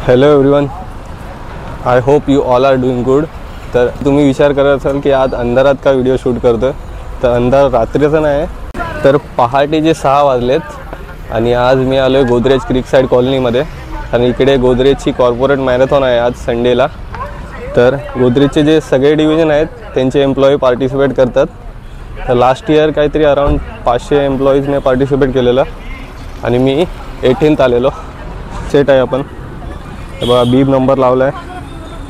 Hello everyone, I hope you all are doing good. तर तुम्ही विचार करत असाल की आज अंधारात का व्हिडिओ शूट करतो. तर अंधार रात्रीचं नाही, तर पहाटेचे 6 वाजलेत आणि आज मी आलो आहे गोदरेज क्रिक साईड कॉलनीमध्ये. आणि इकडे गोदरेजची कॉर्पोरेट मॅरेथॉन आहे आज संडेला. तर गोदरेजचे जे सगळे डिव्हिजन आहेत त्यांचे एम्प्लॉई पार्टिसिपेट करतात. तर लास्ट इयर काहीतरी अराऊंड 500 एम्प्लॉईजने पार्टिसिपेट केलेलं आणि मी 18th आलेलो. सेट आहे आपण बघा, बीब नंबर लावला आहे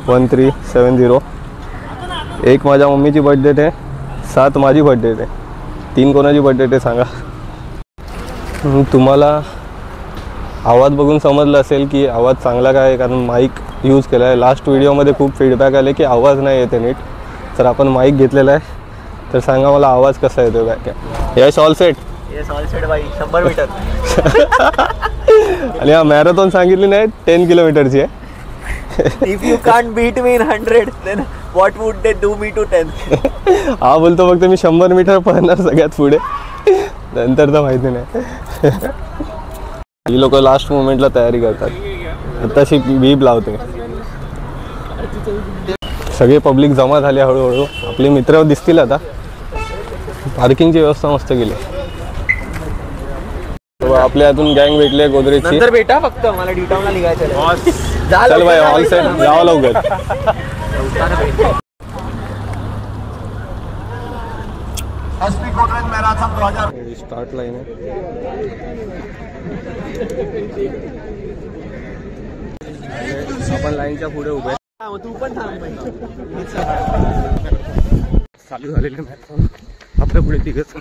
1370. एक माझ्या मम्मीची बर्थडेट आहे, 7 माझी बर्थडेट आहे, 3 कोणाची बर्थडेट आहे सांगा. तुम्हाला आवाज बघून समजलं असेल की आवाज चांगला काय आहे, कारण माईक यूज केला आहे. लास्ट व्हिडिओमध्ये खूप फीडबॅक आले की आवाज नाही येते नीट. तर आपण माईक घेतलेला आहे, तर सांगा मला आवाज कसा येतो काय काय. Yes all set. Yes all set bye. 100 metre. आणि हा मॅरेथॉन सांगितली नाही 10 किलोमीटरची आहे. If you can't beat me in 100 then what would they do me to 10. हा बोलतो फक्त मी 100 मीटर पळणार सगळ्यात पुढे, नंतर तर माहिती नाही. ही लोक लास्ट मोमेंटला तयारी करतात. आताशी बीब लावते. सगळे पब्लिक जमा झाले हळूहळू. आपले मित्र दिसतील आता. पार्किंगची व्यवस्था मस्त केली. आपल्या हातून गँग भेटले गोदरेजची. नंतर भेटा, फक्त मला डिटाउनला निघायचं आहे. चल भाई, ऑल सेट, जावा लवकर. स्टार्ट लाईन आहे. आपण लाईनच्या पुढे उभे. तू पण थांब. चालू झालेले मॅरेथॉन आपल्या पुढे तिघच.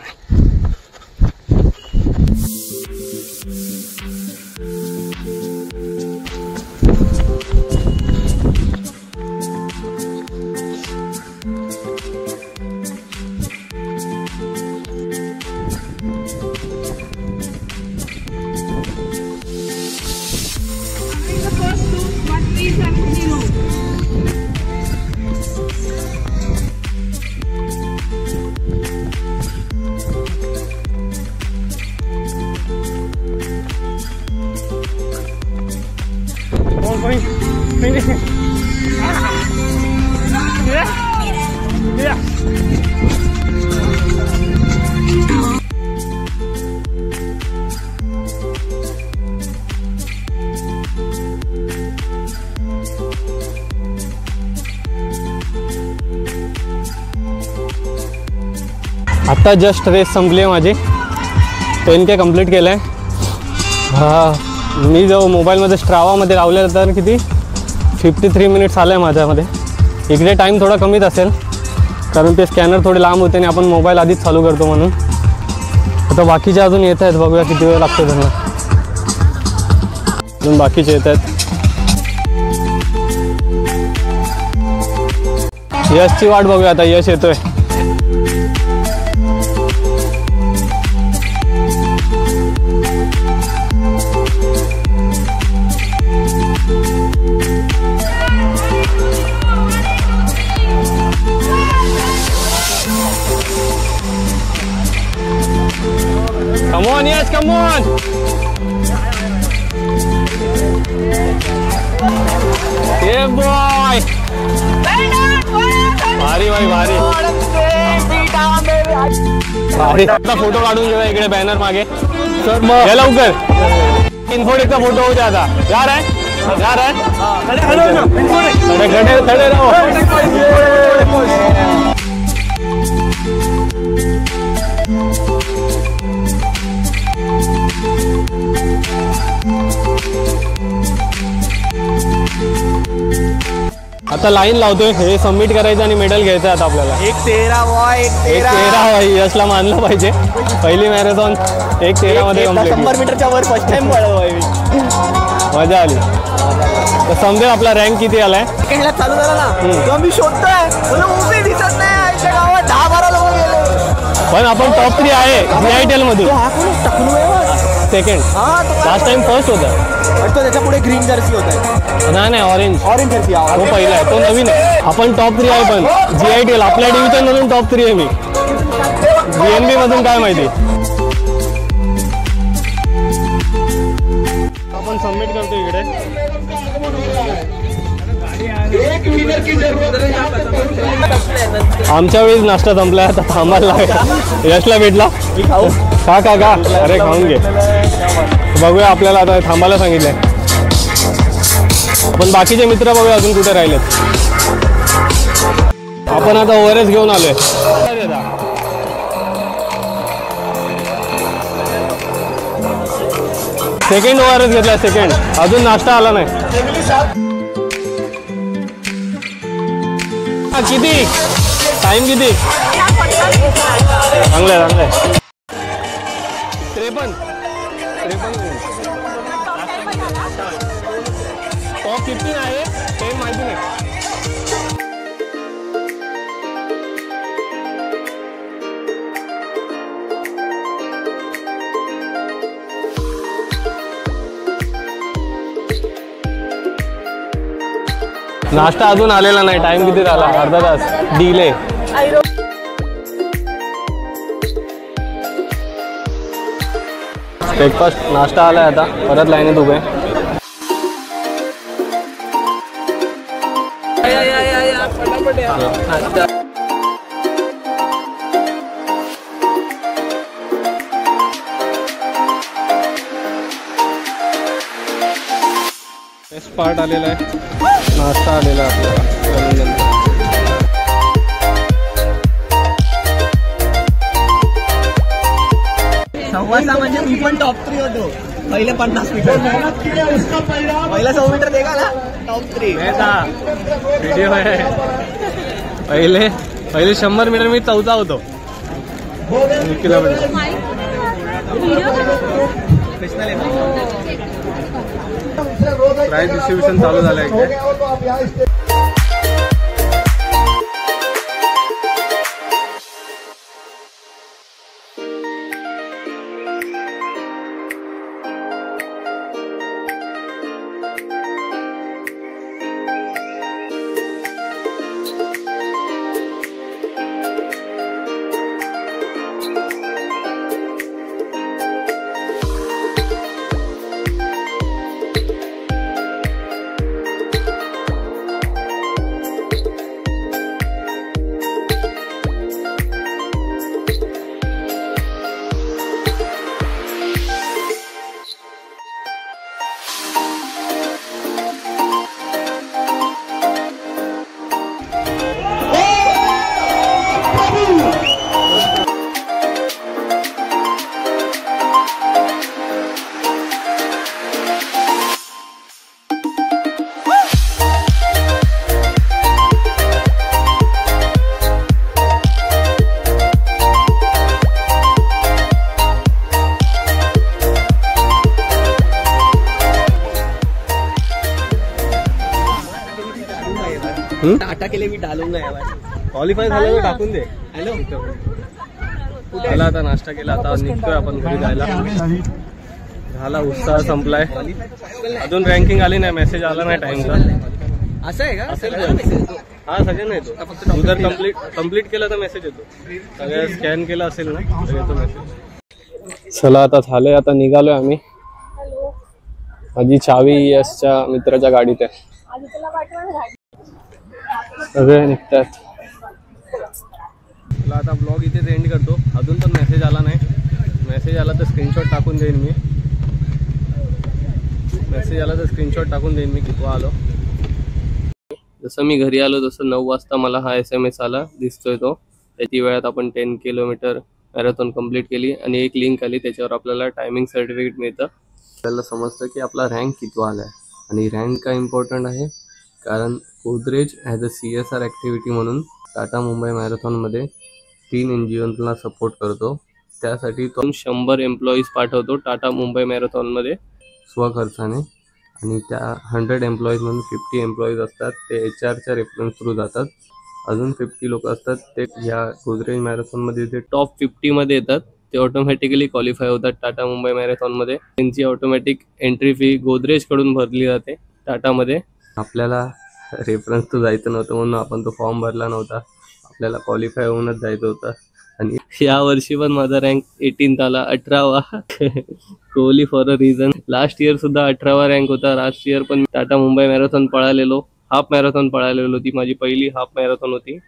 आता जस्ट रेस संपली आहे माझी. 10K कंप्लीट केलं आहे. मी जो मोबाईलमध्ये स्ट्रावामध्ये लावलेलं तर किती 53 मिनिट्स आलं आहे माझ्यामध्ये. इकडे टाईम थोडा कमीच असेल कारण ते स्कॅनर थोडे लांब होते आणि आपण मोबाईल आधीच चालू करतो म्हणून. आता बाकीचे अजून येत आहेत, बघूया किती वेळ लागतो त्यांना. अजून बाकीचे येत आहेत. यशची वाट बघूया आता. यश येतोय. Come on, yes, come on. Yeah, boy. भारी भाई, भारी. भारी. आता फोटो काढून घेऊया इकडे बॅनर मागे. सर मग लवकर इन्फोटेकचा फोटो होऊ द्या आता. यार आहे, यार आहे. खडे राहो. आता लाईन लावतोय. हे सबमिट करायचं आणि मेडल घ्यायचं आता आपल्याला. 1:13 यशला मानलं पाहिजे. पहिली मॅरेथॉन 1:13 मध्ये कंप्लीट. 100 मीटरच्या वर फर्स्ट टाइम पळलो. मजा आली. तर समजेल आपला रँक किती आलाय. चालू झाला ना तेव्हा मी शोधतोय, उभी दिसत नाही. गावात 10-12 लोक गेले, पण आपण टॉप 3 आहे VITL मध्ये. सेकंड. लास्ट टाइम फर्स्ट होता. त्याच्या पुढे ग्रीन जर्सी होता. नाही, ऑरेंज जर्सी. तो पहिला आहे, तो नवीन आहे. आपण टॉप 3 आहे, पण GITL आपल्या डिव्हिजन मधून टॉप 3 आहे मी. BNB मधून काय माहिती. आपण सबमिट करतो इकडे. आमच्या वेळेस नाश्ता संपलाय, आता थांबायला लागेल. यशला भेटला खा खा खा. अरे खाऊन घे. बघूया, आपल्याला आता थांबायला सांगितलंय. पण बाकीचे मित्र बघूया अजून कुठे राहिलेत. आपण आता ओव्हरच घेऊन आलोय. सेकंड ओव्हरच घेतला. सेकंड अजून नाश्ता आला नाही. किती टाइम किती? चांगलंय चांगलंय. 53 टॉप 15 आहे. टाइम माहिती नाही. नाश्ता अजून आलेला नाही. टाइम किती झाला? अर्धा तास डिले. ब्रेकफास्ट नाश्ता आलाय. आता परत लाईनीत उभे. पार्ट आलेला आहे. नाश्ता आलेला आहे आपल्याला. सव्वाचा म्हणजे मी पण टॉप 3 होतो. पहिले 50 मीटर, पहिला 100 मीटर देखा ना, टॉप 3 व्हिडिओ आहे. पहिले 100 मीटर मी 4था होतो. किलोमीटर प्राइस डिस्ट्रीब्युशन चालू झालंय. टाटा के लिए भी डालूंगा यार. क्वालिफाय झालं टाकून दे. हॅलो आता नाश्ता केला. आता निघतोय आपण घरी जायला. झाला, उत्साह संपलाय. अजून रँकिंग आली नाही. मेसेज आला नाही टाइमचा. असं आहे का? असेल हा सगळ्यांना येतो. तू जर कम्प्लीट केलं तर मेसेज येतो. सगळ्या स्कॅन केलं असेल ना तर येतो मेसेज. चला आता झालंय. आता निघालोय आम्ही. माझी चावी यशच्या मित्राच्या गाडीत आहे. सगळे निघतात. मला आता ब्लॉग इथेच एंड करतो. अजून पण मेसेज आला नाही. मेसेज आला तर स्क्रीनशॉट टाकून देईन मी. किती आलो. जसं मी घरी आलो तसं 9 वाजता मला हा SMS आला. दिसतोय तो. त्याची वेळात आपण 10 किलोमीटर मॅरेथॉन कंप्लीट केली आणि एक लिंक आली. त्याच्यावर आपल्याला टायमिंग सर्टिफिकेट मिळतं. आपल्याला समजतं की आपला रँक किती आलाय. आणि रँक का इम्पॉर्टंट आहे कारण Godrej as a CSR activity म्हणून टाटा मुंबई मॅरेथॉनमध्ये 3 NGOला सपोर्ट करतो. त्यासाठी तो 100 एम्प्लॉईज पाठवतो टाटा मुंबई मॅरेथॉनमध्ये स्वखर्चाने. आणि त्या 100 एम्प्लॉईजमधून 50 एम्प्लॉईज असतात ते HR रेफरन्स थ्रू जातात. अजून 50 लोक असतात ते या गोदरेज मॅरेथॉनमध्ये जे टॉप 50मध्ये येतात ते ऑटोमॅटिकली क्वालिफाय होतात टाटा मुंबई मॅरेथॉनमध्ये. त्यांची ऑटोमॅटिक एंट्री फी गोदरेजकडून भरली जाते टाटामध्ये. आपल्याला रेफरन्स तो जायचं नव्हतं म्हणून आपण तो फॉर्म भरला नव्हता. आपल्याला क्वालिफाय होऊनच जायचं होतं. आणि या वर्षी पण माझा रँक 18th आला. 18वा. Kohli for a reason. Last year सुद्धा 18वा रँक होता. लास्ट इयर पण टाटा मुंबई मॅरेथॉन पळालेलो. हाफ मॅरेथॉन पळालेलो. ती माझी पहिली हाफ मॅरेथॉन होती.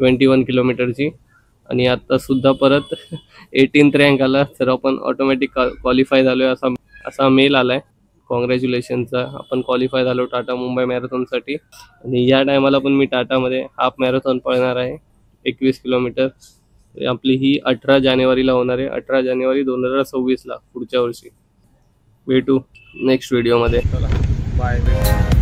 21 किलोमीटरची. आणि आत्तासुद्धा परत 18th रँक आला, तर आपण ऑटोमॅटिक क्वालिफाय झालो आहे असा मेल आला आहे. कॉंग्रॅच्युलेशनचा, आपण क्वालिफाय झालो टाटा मुंबई मॅरेथॉनसाठी. आणि या टायमाला पण मी टाटामध्ये हाफ मॅरेथॉन पळणार आहे 21 किलोमीटर. आपली ही 18 जानेवारीला होणार आहे, 18 जानेवारी 2026ला, पुढच्या वर्षी. भेटू नेक्स्ट व्हिडिओमध्ये. चला बाय.